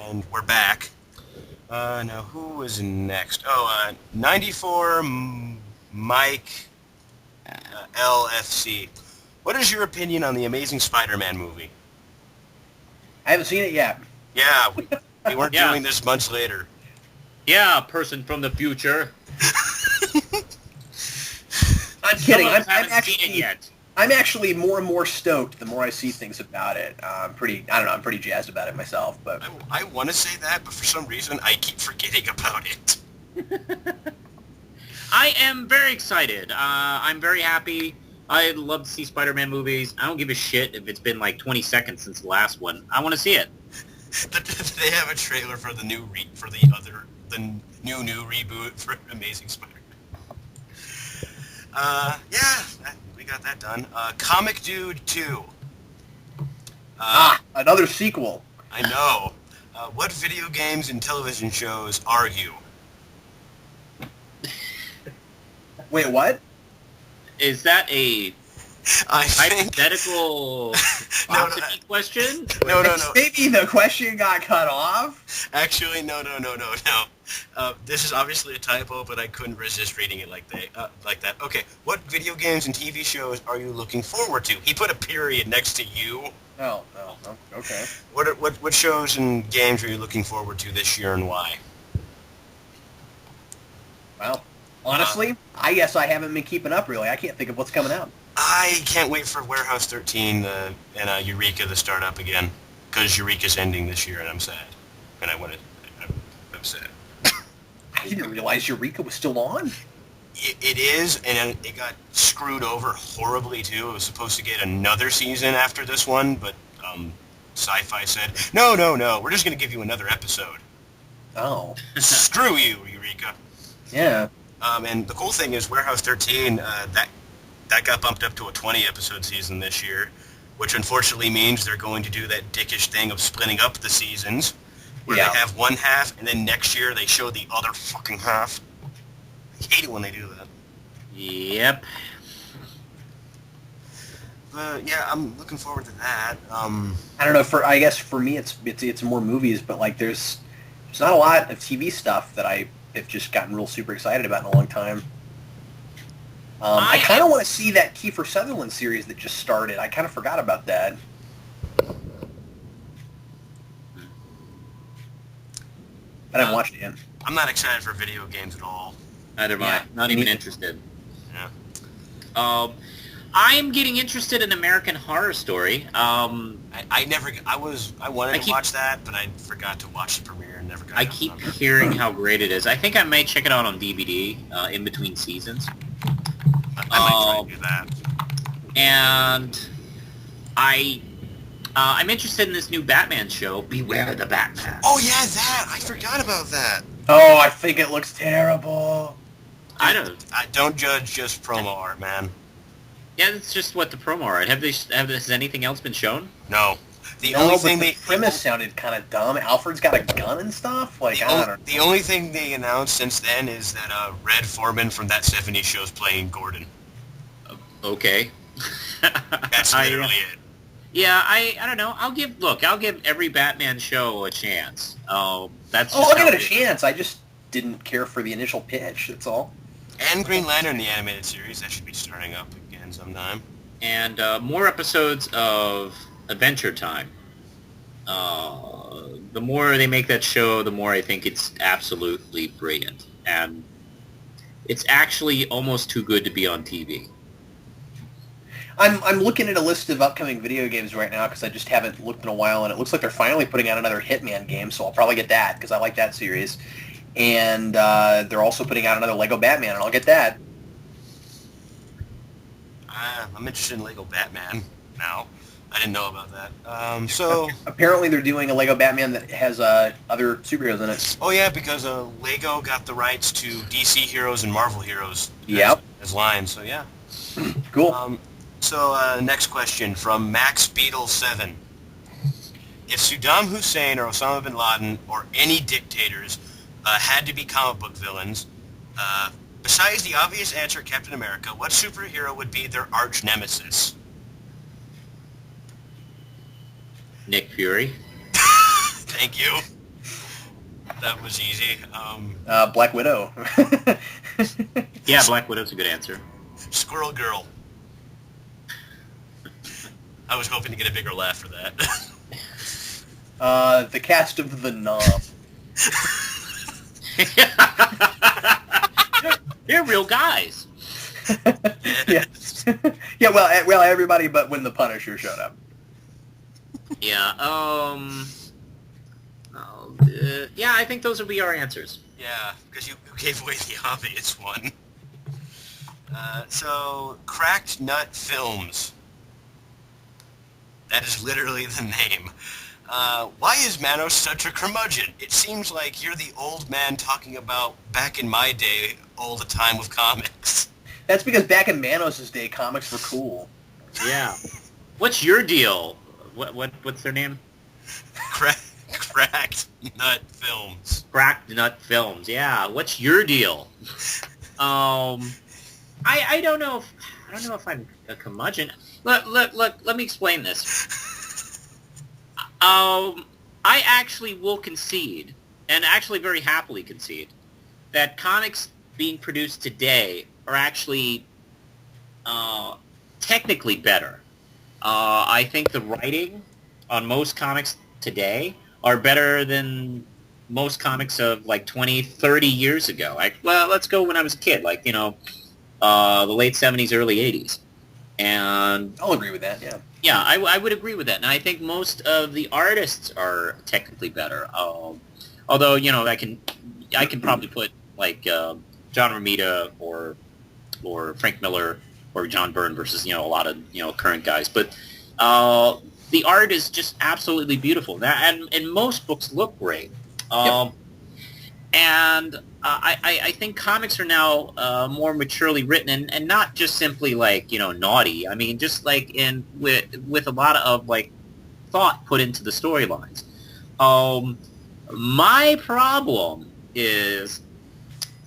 And we're back. Now, who was next? 94 Mike LFC. What is your opinion on the Amazing Spider-Man movie? I haven't seen it yet. Yeah, we weren't Yeah. doing this months later. Yeah, person from the future. I'm kidding. Some of us haven't seen it yet. I'm actually more and more stoked the more I see things about it. I'm pretty jazzed about it myself. But I want to say that, but for some reason, I keep forgetting about it. I am very excited. I'm very happy. I love to see Spider-Man movies. I don't give a shit if it's been like 20 seconds since the last one. I want to see it. They have a trailer for the new new reboot for Amazing Spider-Man. We got that done. Comic Dude 2. Another sequel. I know. What video games and television shows are you? Wait, what? Is that a I think... hypothetical philosophy question? No. Maybe the question got cut off. Actually, no. This is obviously a typo, but I couldn't resist reading it like that. Okay, what video games and TV shows are you looking forward to? He put a period next to you. No. Okay. What shows and games are you looking forward to this year and why? Well, honestly, I guess I haven't been keeping up really. I can't think of what's coming out. I can't wait for Warehouse 13 and Eureka to start up again, because Eureka's ending this year, and I'm sad. And I'm sad. I didn't realize Eureka was still on. It is, and it got screwed over horribly, too. It was supposed to get another season after this one, but Sci-Fi said, no, we're just going to give you another episode. Oh. Screw you, Eureka. Yeah. And the cool thing is Warehouse 13, that got bumped up to a 20-episode season this year, which unfortunately means they're going to do that dickish thing of splitting up the seasons, where they have one half, and then next year they show the other fucking half. I hate it when they do that. Yep. But yeah, I'm looking forward to that. I don't know. I guess for me, it's more movies, but like there's not a lot of TV stuff that I have just gotten real super excited about in a long time. I kind of want to see that Kiefer Sutherland series that just started. I kind of forgot about that. I haven't watched it yet. I'm not excited for video games at all. Neither am I. Not even interested. Yeah. I'm getting interested in American Horror Story. I wanted to watch that, but I forgot to watch the premiere and never got I keep hearing how great it is. I think I may check it out on DVD in between seasons. I might try to do that. And I'm interested in this new Batman show, Beware the Batman. Oh yeah, that! I forgot about that. Oh, I think it looks terrible. I don't judge just promo art, man. Yeah, that's just what the promo art. Has anything else been shown? No. The only thing the premise sounded kind of dumb. Alfred's got a gun and stuff. Like I don't know. The only thing they announced since then is that Red Foreman from that '70s show is playing Gordon. Okay. That's literally it. Yeah, I don't know. I'll give every Batman show a chance. I'll give it a chance. I just didn't care for the initial pitch. That's all. And Green Lantern, the animated series, that should be starting up again sometime. And more episodes of Adventure Time. The more they make that show, the more I think it's absolutely brilliant. And it's actually almost too good to be on TV. I'm looking at a list of upcoming video games right now because I just haven't looked in a while, and it looks like they're finally putting out another Hitman game, so I'll probably get that because I like that series. And they're also putting out another Lego Batman, and I'll get that. I'm interested in Lego Batman now. I didn't know about that. So apparently they're doing a Lego Batman that has other superheroes in it. Oh yeah, because Lego got the rights to DC heroes and Marvel heroes as lines. So yeah. Cool. So next question from Max Beetle 7. If Saddam Hussein or Osama bin Laden or any dictators had to be comic book villains, besides the obvious answer Captain America, what superhero would be their arch nemesis? Nick Fury. Thank you. That was easy. Black Widow. Yeah, Black Widow's a good answer. Squirrel Girl. I was hoping to get a bigger laugh for that. The cast of The Knob. They're real guys. Yeah. Yeah, well, everybody but when the Punisher showed up. Yeah. Yeah, I think those would be our answers. Yeah, because you gave away the obvious one. So, Cracked Nut Films. That is literally the name. Why is Manos such a curmudgeon? It seems like you're the old man talking about back in my day all the time with comics. That's because back in Manos' day, comics were cool. Yeah. What's your deal? What's their name? Cracked Nut Films. Cracked Nut Films. Yeah. What's your deal? I don't know if I'm a curmudgeon. Look, let me explain this. I actually will concede, and actually very happily concede, that comics being produced today are actually technically better. I think the writing on most comics today are better than most comics of like 20, 30 years ago. Well, let's go when I was a kid, like, the late 70s, early 80s. And I'll agree with that, yeah. yeah, I would agree with that. And I think most of the artists are technically better. Although, I can probably put like John Romita or Frank Miller or John Byrne versus, a lot of, current guys. But the art is just absolutely beautiful. And most books look great. Yep. And I think comics are now more maturely written and not just simply like, naughty. I mean, just like with a lot of like thought put into the storylines. My problem is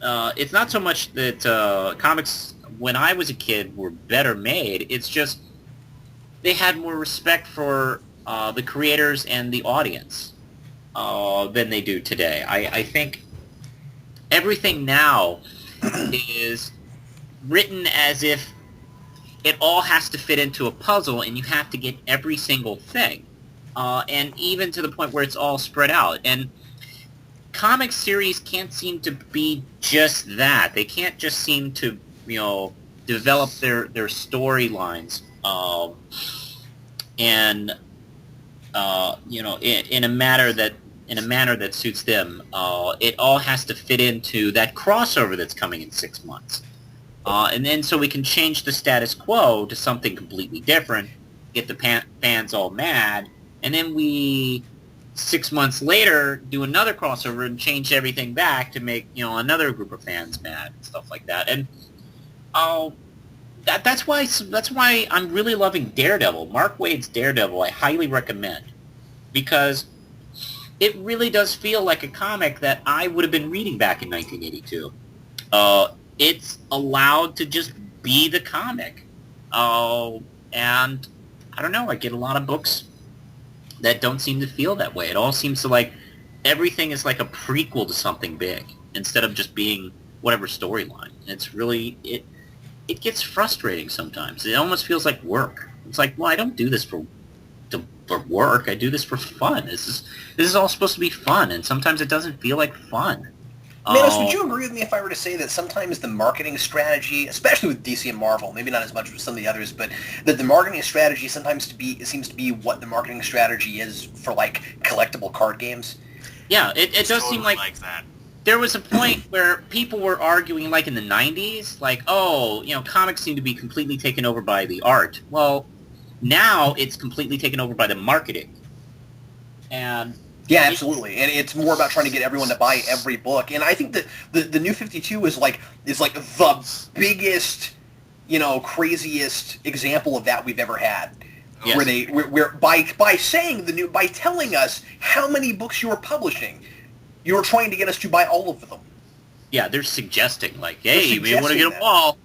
it's not so much that comics when I was a kid were better made. It's just they had more respect for the creators and the audience than they do today. I think everything now is written as if it all has to fit into a puzzle and you have to get every single thing. And even to the point where it's all spread out. And comic series can't seem to be just that. They can't just seem to, develop their storylines and in a manner that suits them. It all has to fit into that crossover that's coming in 6 months. And then so we can change the status quo to something completely different, get the fans all mad, and then we 6 months later do another crossover and change everything back to make another group of fans mad and stuff like that. And that's why I'm really loving Daredevil. Mark Waid's Daredevil I highly recommend, because it really does feel like a comic that I would have been reading back in 1982. It's allowed to just be the comic. And I don't know, I get a lot of books that don't seem to feel that way. It all seems to like everything is like a prequel to something big instead of just being whatever storyline. It's really it gets frustrating sometimes. It almost feels like work. It's like, well, I don't do this for work. I do this for fun. This is all supposed to be fun, and sometimes it doesn't feel like fun. Manos, would you agree with me if I were to say that sometimes the marketing strategy, especially with DC and Marvel, maybe not as much with some of the others, but that the marketing strategy seems to be what the marketing strategy is for like collectible card games? Yeah, it does Totally seem like that. there was a point where people were arguing, like in the 90s, like, oh, comics seem to be completely taken over by the art. Well, now it's completely taken over by the marketing. And yeah, absolutely, and it's more about trying to get everyone to buy every book. And I think that the New 52 is like the biggest, craziest example of that we've ever had. Yes. Where by telling us how many books you're publishing, you're trying to get us to buy all of them. Yeah, they're suggesting like, hey, we want to suggesting get them all.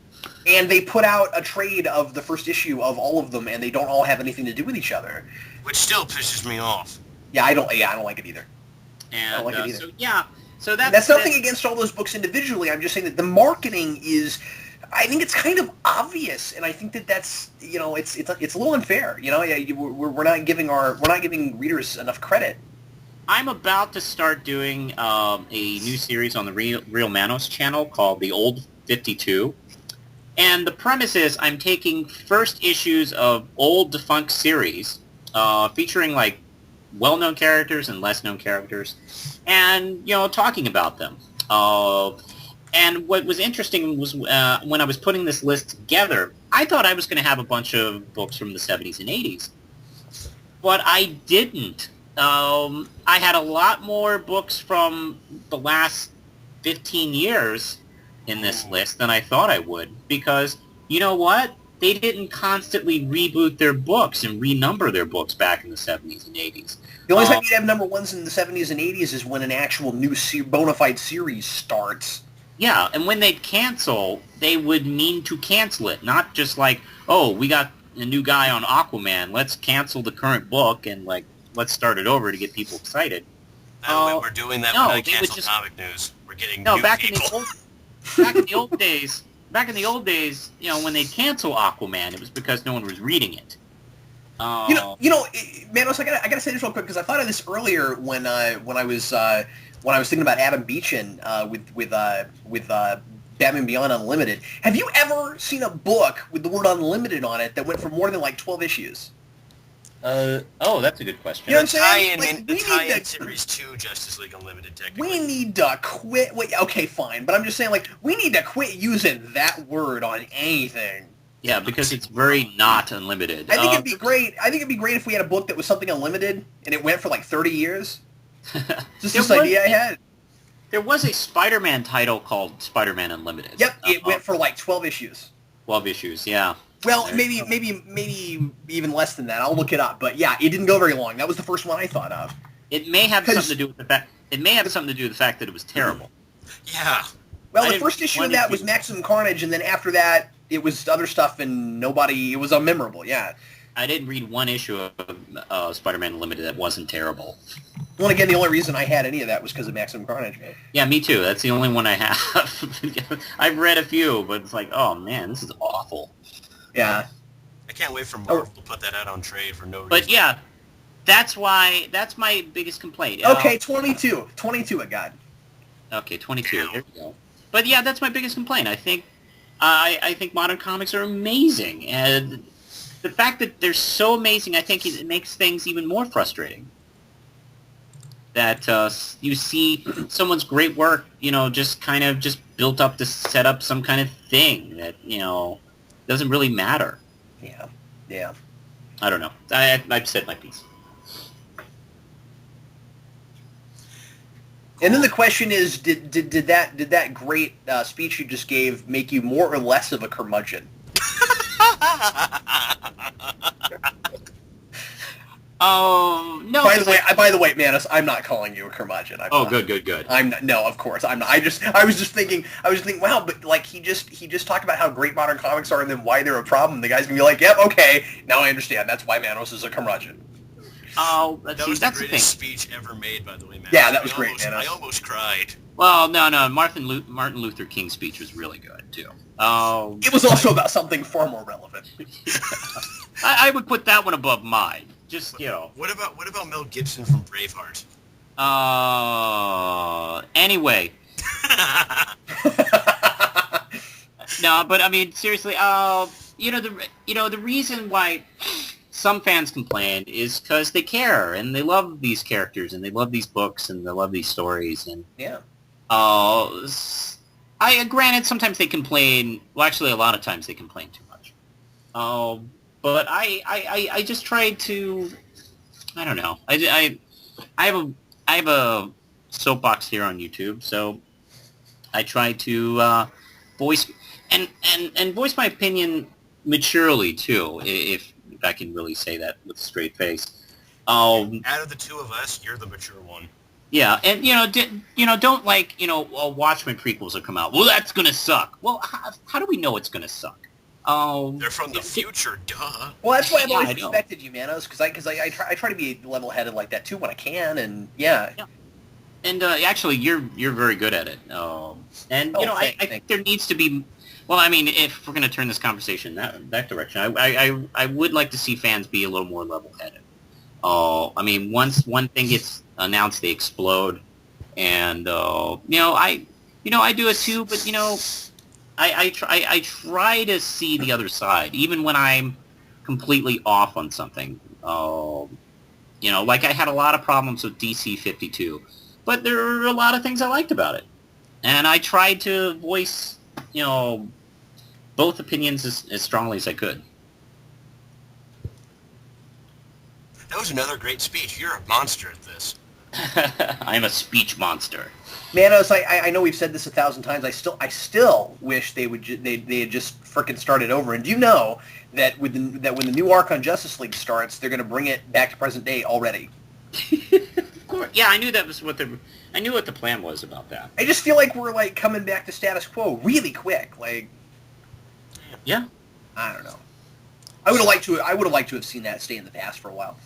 And they put out a trade of the first issue of all of them, and they don't all have anything to do with each other. Which still pisses me off. Yeah, I don't like it either. And I don't like it either. so yeah, so That's nothing against all those books individually. I'm just saying that the marketing is, I think it's kind of obvious, and I think that's it's a little unfair. We're not giving readers enough credit. I'm about to start doing a new series on the Real Manos channel called The Old 52. And the premise is I'm taking first issues of old defunct series featuring like well-known characters and less-known characters and, talking about them. And what was interesting was when I was putting this list together, I thought I was going to have a bunch of books from the 70s and 80s. But I didn't. I had a lot more books from the last 15 years in this list than I thought I would, because you know what? They didn't constantly reboot their books and renumber their books back in the 70s and 80s. The only time you'd have number ones in the 70s and 80s is when an actual new bona fide series starts. Yeah, and when they'd cancel, they would mean to cancel it, not just like, oh, we got a new guy on Aquaman, let's cancel the current book and let's start it over to get people excited. We're doing that when I cancel comic news. We're getting new people. Back in the old days, when they cancel Aquaman, it was because no one was reading it. Manos, I gotta say this real quick because I thought of this earlier when I was thinking about Adam Beechin with Batman Beyond Unlimited. Have you ever seen a book with the word Unlimited on it that went for more than 12 issues? That's a good question. You know what I'm saying? The tie-in series 2 Justice League Unlimited, technically. We need to quit. Wait, okay, fine, but I'm just saying, we need to quit using that word on anything. Yeah, because it's very not unlimited. I think it'd be great. I think it'd be great if we had a book that was something unlimited and it went for 30 years. Just this idea I had. There was a Spider-Man title called Spider-Man Unlimited. Yep, it went for 12 issues. 12 issues, yeah. Well, maybe even less than that. I'll look it up. But yeah, it didn't go very long. That was the first one I thought of. It may have something to do with the fact. It may have something to do with the fact that it was terrible. Yeah. Well, the first issue of that was Maximum Carnage, and then after that, it was other stuff, and it was unmemorable. Yeah. I didn't read one issue of Spider-Man Unlimited that wasn't terrible. Well, again, the only reason I had any of that was because of Maximum Carnage. Yeah, me too. That's the only one I have. I've read a few, but it's oh man, this is awful. Yeah. I can't wait for Marvel to put that out on trade for no reason. But yeah, that's my biggest complaint. Okay, 22. 22 I got. Okay, 22. There we go. But yeah, that's my biggest complaint. I think modern comics are amazing, and the fact that they're so amazing, I think it makes things even more frustrating. That you see someone's great work, just kind of built up to set up some kind of thing that, doesn't really matter. Yeah. I don't know. I've said my piece. And then the question is, did that great speech you just gave make you more or less of a curmudgeon? Oh no! By the way, Manus, I'm not calling you a curmudgeon. Good. I'm not. No, of course I'm not. I was just thinking. Wow, but he just talked about how great modern comics are and then why they're a problem. The guy's gonna be like, yep, okay, now I understand. That's why Manos is a curmudgeon. Oh, that was the greatest speech ever made, by the way, Manos. Yeah, that was great, Manos. I almost cried. Well, no, Martin Luther King's speech was really good too. It was also about something far more relevant. I would put that one above mine. Just What about Mel Gibson from Braveheart? Anyway. No, but I mean seriously. The reason why some fans complain is because they care and they love these characters and they love these books and they love these stories and yeah. Granted, sometimes they complain. Well, actually, a lot of times they complain too much. But I just tried to. I don't know. I have a soapbox here on YouTube, so I try to voice and voice my opinion maturely too, if I can really say that with a straight face. Out of the two of us, you're the mature one. Yeah, and don't Watchmen prequels will come out. Well, that's gonna suck. Well, how do we know it's gonna suck? They're from the future, duh. Well, that's why I've always respected you, Manos, because I try to be level-headed like that too when I can, and yeah. And actually, you're very good at it. And you know, I think there needs to be. Well, I mean, if we're going to turn this conversation that direction, I would like to see fans be a little more level-headed. I mean, once one thing gets announced, they explode, and I do it too. But I try to see the other side, even when I'm completely off on something. Like I had a lot of problems with DC 52, but there are a lot of things I liked about it, and I tried to voice both opinions as strongly as I could. That was another great speech. You're a monster at this. I'm a speech monster. Manos, I know we've said this 1,000 times. I still wish they would they had just frickin' started over. And do you know that when the new arc on Justice League starts, they're going to bring it back to present day already? Of course. Yeah, I knew that was I knew what the plan was about that. I just feel like we're like coming back to status quo really quick. Like, yeah, I don't know. I would have liked to have seen that stay in the past for a while.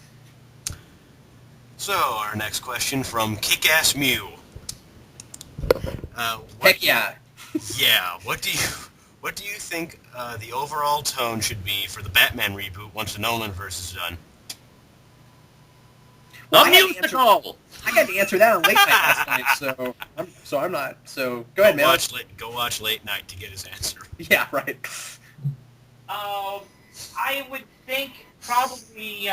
So our next question from Kick-Ass Mew. Heck yeah. Yeah. What do you think the overall tone should be for the Batman reboot once the Nolanverse is done? Well, a musical. I got to answer that on late night last night, so I'm not. So go ahead, man. Go watch Late Night to get his answer. Yeah, right. I would think probably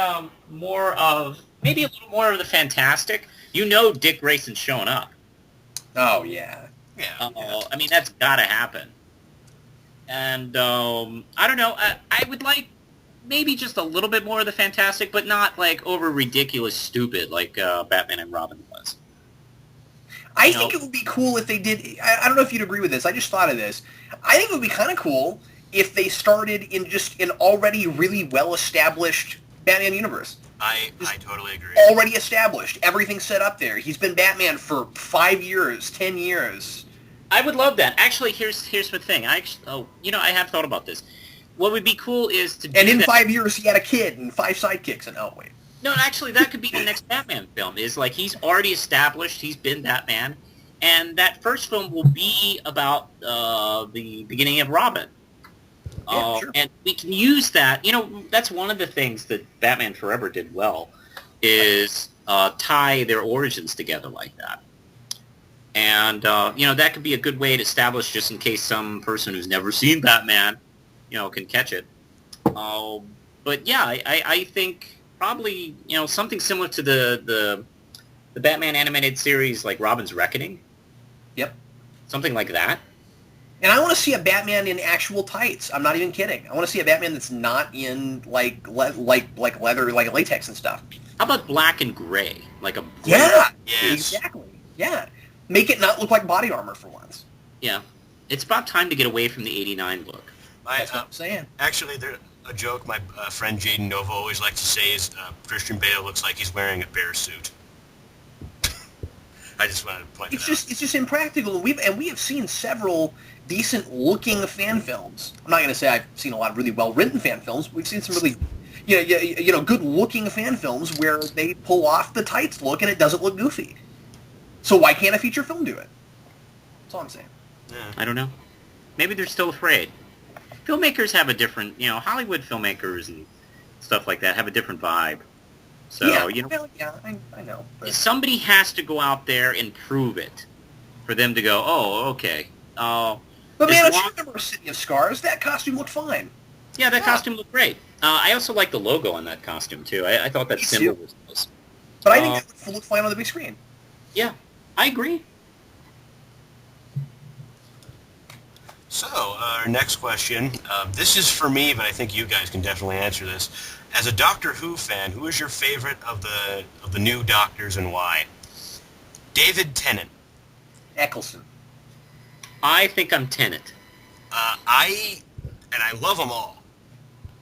maybe a little more of the fantastic. Dick Grayson's showing up. Oh yeah. Yeah. I mean, that's got to happen. And I don't know. I would like maybe just a little bit more of the fantastic, but not like over ridiculous stupid like Batman and Robin was. I think it would be cool if they did. I don't know if you'd agree with this. I just thought of this. I think it would be kind of cool if they started in just an already really well-established Batman universe. I totally agree. Already established. Everything's set up there. He's been Batman for 5 years, 10 years. I would love that. Actually, here's the thing. I have thought about this. What would be cool is to do And in that. 5 years, he had a kid and 5 sidekicks. And oh wait. No, actually, that could be the next Batman film. Is like he's already established. He's been Batman, and that first film will be about the beginning of Robin. Yeah, sure. And we can use that. That's one of the things that Batman Forever did well, is tie their origins together like that. And that could be a good way to establish, just in case some person who's never seen Batman, can catch it. But yeah, I think probably something similar to the Batman animated series, like Robin's Reckoning. Yep. Something like that. And I want to see a Batman in actual tights. I'm not even kidding. I want to see a Batman that's not in like leather, like latex and stuff. How about black and gray, like a Yeah. Yes. Exactly. Yeah. Make it not look like body armor for once. Yeah, it's about time to get away from the '89 look. That's what I'm saying. Actually, a joke my friend Jaden Nova always likes to say is Christian Bale looks like he's wearing a bear suit. I just wanted to point that out. It's just impractical. We have seen several decent looking fan films. I'm not going to say I've seen a lot of really well written fan films. We've seen some really good looking fan films where they pull off the tights look and it doesn't look goofy. So why can't a feature film do it? That's all I'm saying. Yeah. I don't know. Maybe they're still afraid. Filmmakers have a different, Hollywood filmmakers and stuff like that have a different vibe. So, I know. But somebody has to go out there and prove it for them to go, oh, okay. But man, I remember City of Scars. That costume looked fine. Yeah, that costume looked great. I also like the logo on that costume, too. I thought that symbol was nice. But I think that would look fine on the big screen. Yeah, I agree. So, our next question. This is for me, but I think you guys can definitely answer this. As a Doctor Who fan, who is your favorite of the new Doctors and why? David Tennant. Eccleston. I think I'm Tennant. I love them all.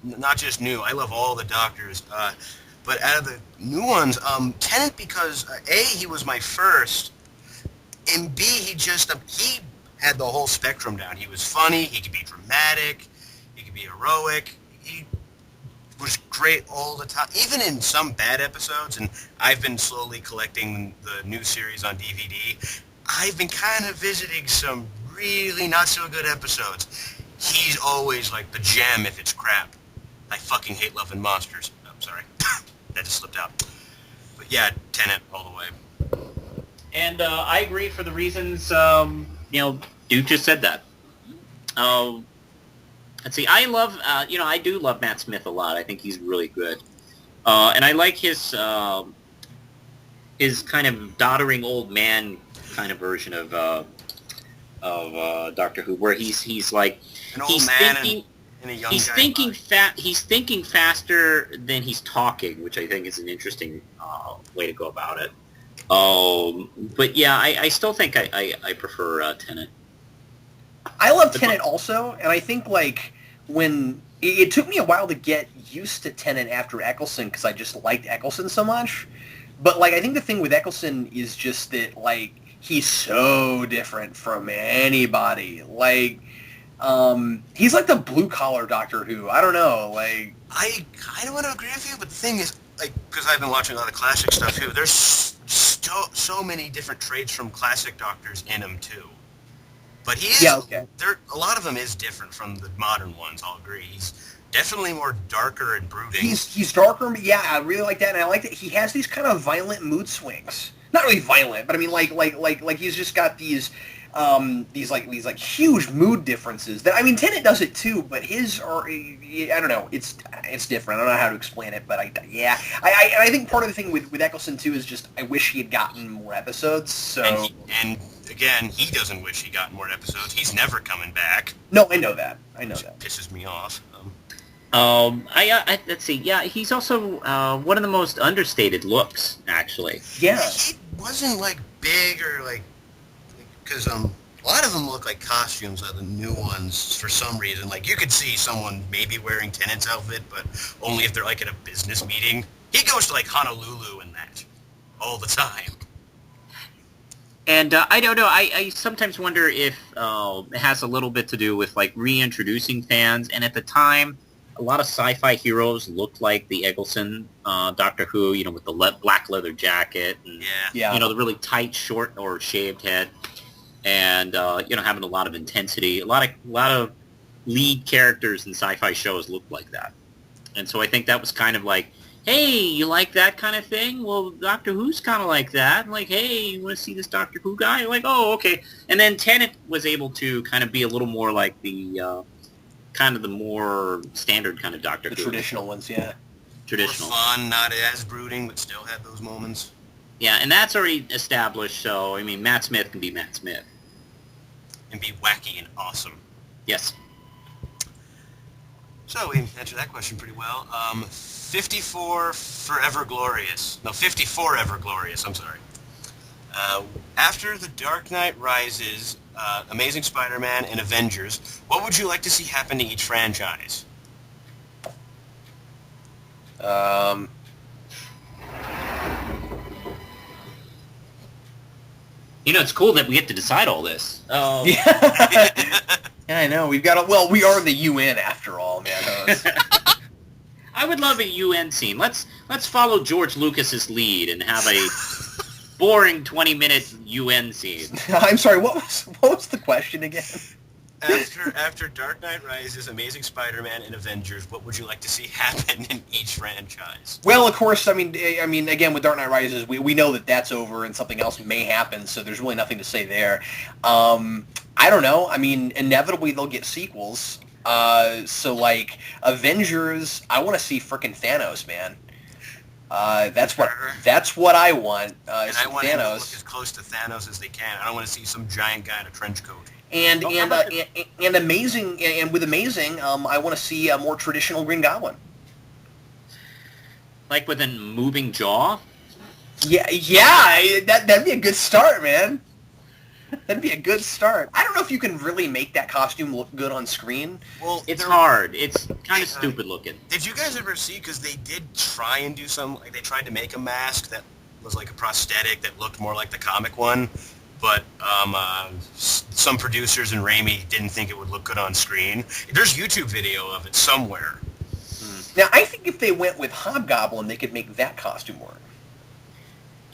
Not just new. I love all the Doctors. But out of the new ones, Tennant because A, he was my first, and B, he had the whole spectrum down. He was funny. He could be dramatic. He could be heroic. He was great all the time, even in some bad episodes, and I've been slowly collecting the new series on DVD. I've been kind of visiting some really not so good episodes. He's always like the gem if it's crap. I fucking hate Love and Monsters. Oh, sorry. That just slipped out. But yeah, Tenet all the way. And I agree for the reasons, Duke just said that. Let's see, I love, I do love Matt Smith a lot. I think he's really good. And I like his kind of doddering old man kind of version of Doctor Who, where he's like, An old he's man thinking, and a young he's guy thinking body. he's thinking faster than he's talking, which I think is an interesting way to go about it. But yeah, I still think I prefer Tenet. I love Tenet also, and I think like when it took me a while to get used to Tenet after Eccleston because I just liked Eccleston so much. But like I think the thing with Eccleston is just that like he's so different from anybody. Like he's like the blue collar Doctor Who. I don't know. Like I kind of want to agree with you, but the thing is, like, because I've been watching a lot of classic stuff too. There's so many different traits from classic Doctors in him too. But he is, a lot of them is different from the modern ones, I'll agree. He's definitely more darker and brooding. He's darker, yeah, I really like that, and I like that he has these kind of violent mood swings. Not really violent, but I mean, like he's just got these huge mood differences. That I mean, Tenet does it too, but his are, I don't know, it's different. I don't know how to explain it, but I think part of the thing with Eccleston too is just I wish he had gotten more episodes. So and again, he doesn't wish he got more episodes. He's never coming back. No, I know that. Pisses me off. Let's see. Yeah, he's also one of the most understated looks, actually. Yeah. He wasn't like big or like, because a lot of them look like costumes, the new ones, for some reason. Like you could see someone maybe wearing Tennant's outfit, but only if they're like at a business meeting. He goes to like Honolulu and that all the time. And I don't know. I sometimes wonder if it has a little bit to do with like reintroducing fans. And at the time, a lot of sci-fi heroes looked like the Eccleston Doctor Who, with the black leather jacket and the really tight, short or shaved head, and having a lot of intensity. A lot of lead characters in sci-fi shows looked like that. And so I think that was kind of like, hey, you like that kind of thing? Well, Doctor Who's kind of like that. Like, hey, you want to see this Doctor Who guy? Like, oh, okay. And then Tennant was able to kind of be a little more like the kind of the more standard kind of Doctor Who. The traditional ones, yeah. Traditional. More fun, not as brooding, but still had those moments. Yeah, and that's already established, so, I mean, Matt Smith can be Matt Smith. And be wacky and awesome. Yes. So we answered that question pretty well. 54 Forever Glorious. No, 54 Ever Glorious, I'm sorry. After The Dark Knight Rises, Amazing Spider-Man, and Avengers, what would you like to see happen to each franchise? It's cool that we get to decide all this. Yeah, I know. We are the UN after all, man. I would love a UN scene. Let's follow George Lucas's lead and have a boring 20-minute UN scene. I'm sorry. What was the question again? After Dark Knight Rises, Amazing Spider-Man, and Avengers, what would you like to see happen in each franchise? Well, of course, I mean, again, with Dark Knight Rises, we know that that's over and something else may happen, so there's really nothing to say there. I don't know. I mean, inevitably they'll get sequels. So, like, Avengers, I want to see frickin' Thanos, man. That's what I want. And I want him to look as close to Thanos as they can. I don't want to see some giant guy in a trench coat. And amazing, and with Amazing, I want to see a more traditional Green Goblin. Like with a moving jaw? Yeah, that'd be a good start, man. That'd be a good start. I don't know if you can really make that costume look good on screen. Well, it's hard. It's kind of stupid looking. Did you guys ever see, because they did try and do some, like they tried to make a mask that was like a prosthetic that looked more like the comic one, but some producers and Raimi didn't think it would look good on screen. There's YouTube video of it somewhere. Now, I think if they went with Hobgoblin, they could make that costume work.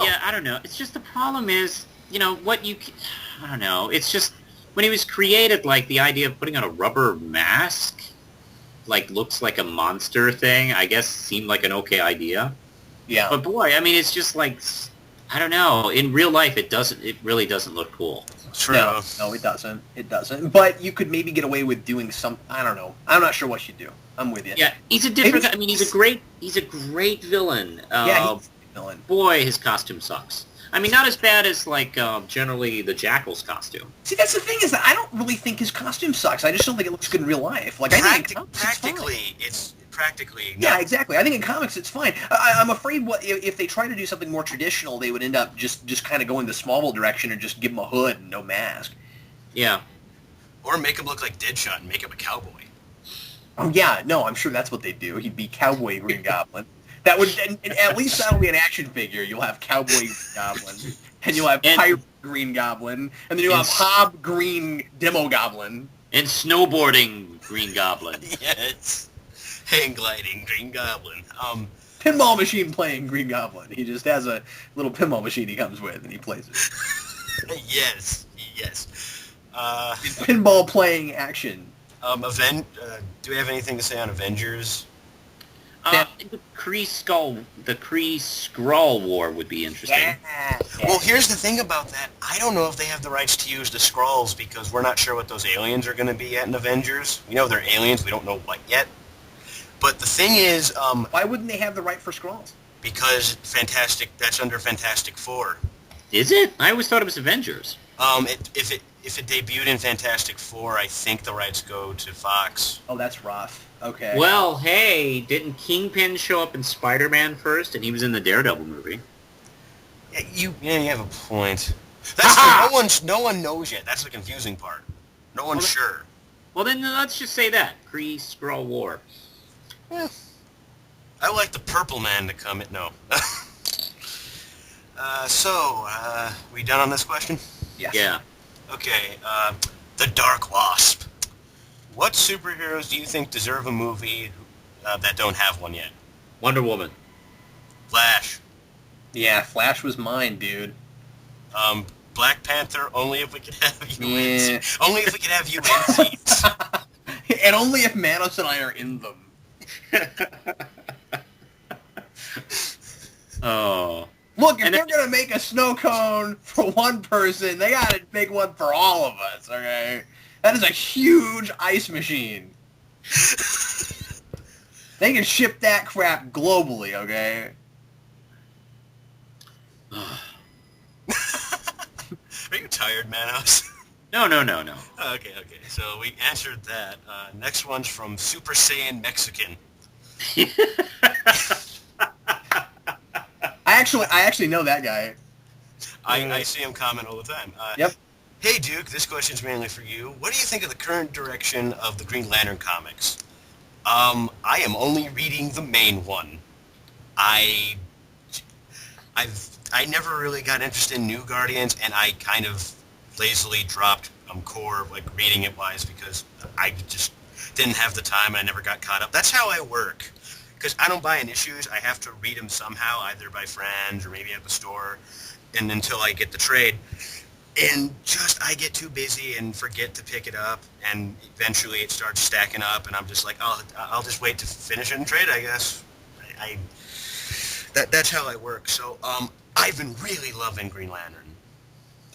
Yeah, I don't know. It's just the problem is, I don't know. It's just, when he was created, like, the idea of putting on a rubber mask, like, looks like a monster thing, I guess seemed like an okay idea. Yeah. But boy, I mean, it's just like, I don't know. In real life, it really doesn't look cool. True. No, it doesn't. It doesn't. But you could maybe get away with doing some. I don't know. I'm not sure what you'd do. I'm with you. Yeah, he's a different. I mean, he's a great villain. Yeah, he's a villain. Boy, his costume sucks. I mean, not as bad as like generally the Jackal's costume. See, that's the thing is that I don't really think his costume sucks. I just don't think it looks good in real life. Like I think in comics, it's practically. No. Yeah, exactly. I think in comics it's fine. I'm afraid if they try to do something more traditional, they would end up just kind of going the Smallville direction and just give him a hood and no mask. Yeah. Or make him look like Deadshot and make him a cowboy. Oh yeah, no, I'm sure that's what they do. He'd be Cowboy Green Goblin. That would, and at least that'll be an action figure. You'll have Cowboy Green Goblin, and you'll have Pirate Green Goblin, and then you'll have Hob Green Demo Goblin. And snowboarding Green Goblin. Yes. Hang gliding Green Goblin. Pinball machine playing Green Goblin. He just has a little pinball machine he comes with, and he plays it. Yes. Pinball playing action. Do we have anything to say on Avengers? The Kree Skrull War would be interesting. Yeah. Well, here's the thing about that. I don't know if they have the rights to use the Skrulls because we're not sure what those aliens are going to be yet in Avengers. We know they're aliens. We don't know what yet. But the thing is... why wouldn't they have the right for Skrulls? Because that's under Fantastic Four. Is it? I always thought it was Avengers. If it debuted in Fantastic Four, I think the rights go to Fox. Oh, that's rough. Okay. Well, hey, didn't Kingpin show up in Spider-Man first, and he was in the Daredevil movie? Yeah, you have a point. That's no one knows yet. That's the confusing part. No one's sure. Well, then let's just say that Kree Skrull War. Yeah. I like the Purple Man to come. No. We done on this question? Yes. Yeah. Okay. The Dark Wasp. What superheroes do you think deserve a movie that don't have one yet? Wonder Woman. Flash. Yeah, Flash was mine, dude. Black Panther. Only if we could have you. Yeah. Only if we could have you in seats. And only if Manos and I are in them. Oh. Look, if they're going to make a snow cone for one person, they got to make one for all of us, okay? That is a huge ice machine. They can ship that crap globally, okay? Are you tired, Manos? No. Okay. So we answered that. Next one's from Super Saiyan Mexican. I actually know that guy. I see him comment all the time. Yep. Hey, Duke, this question's mainly for you. What do you think of the current direction of the Green Lantern comics? I am only reading the main one. I never really got interested in New Guardians, and I kind of lazily dropped Core, like reading it wise, because I just didn't have the time and I never got caught up. That's how I work. Because I don't buy in issues, I have to read them somehow, either by friends or maybe at the store, and until I get the trade. And just, I get too busy and forget to pick it up, and eventually it starts stacking up, and I'm just like, oh, I'll just wait to finish it and trade, I guess. That's how I work. So, I've been really loving Green Lantern.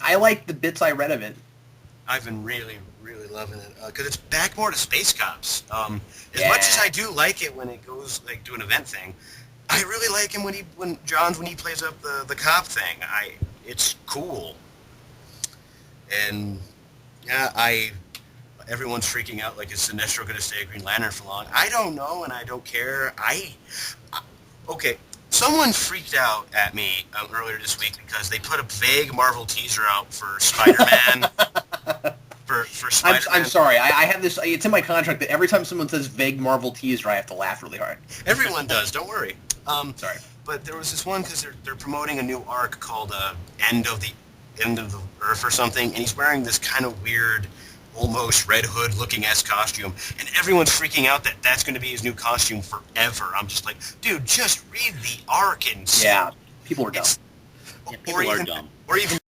I like the bits I read of it. I've been really, really loving it, because it's back more to Space Cops. As much as I do like it when it goes, like, do an event thing, I really like him when he plays up the cop thing. It's cool. And, yeah, everyone's freaking out, like, is Sinestro going to stay a Green Lantern for long? I don't know, and I don't care. Okay, someone freaked out at me earlier this week because they put a vague Marvel teaser out for Spider-Man. for Spider-Man. I'm sorry. I have this. It's in my contract that every time someone says vague Marvel teaser, I have to laugh really hard. Everyone does. Don't worry. Sorry. But there was this one because they're promoting a new arc called End of the Earth or something, and he's wearing this kind of weird almost Red Hood looking ass costume, and everyone's freaking out that that's going to be his new costume forever. I'm just like, dude, just read the arc and Yeah, people are dumb. Yeah, people are dumb. Or even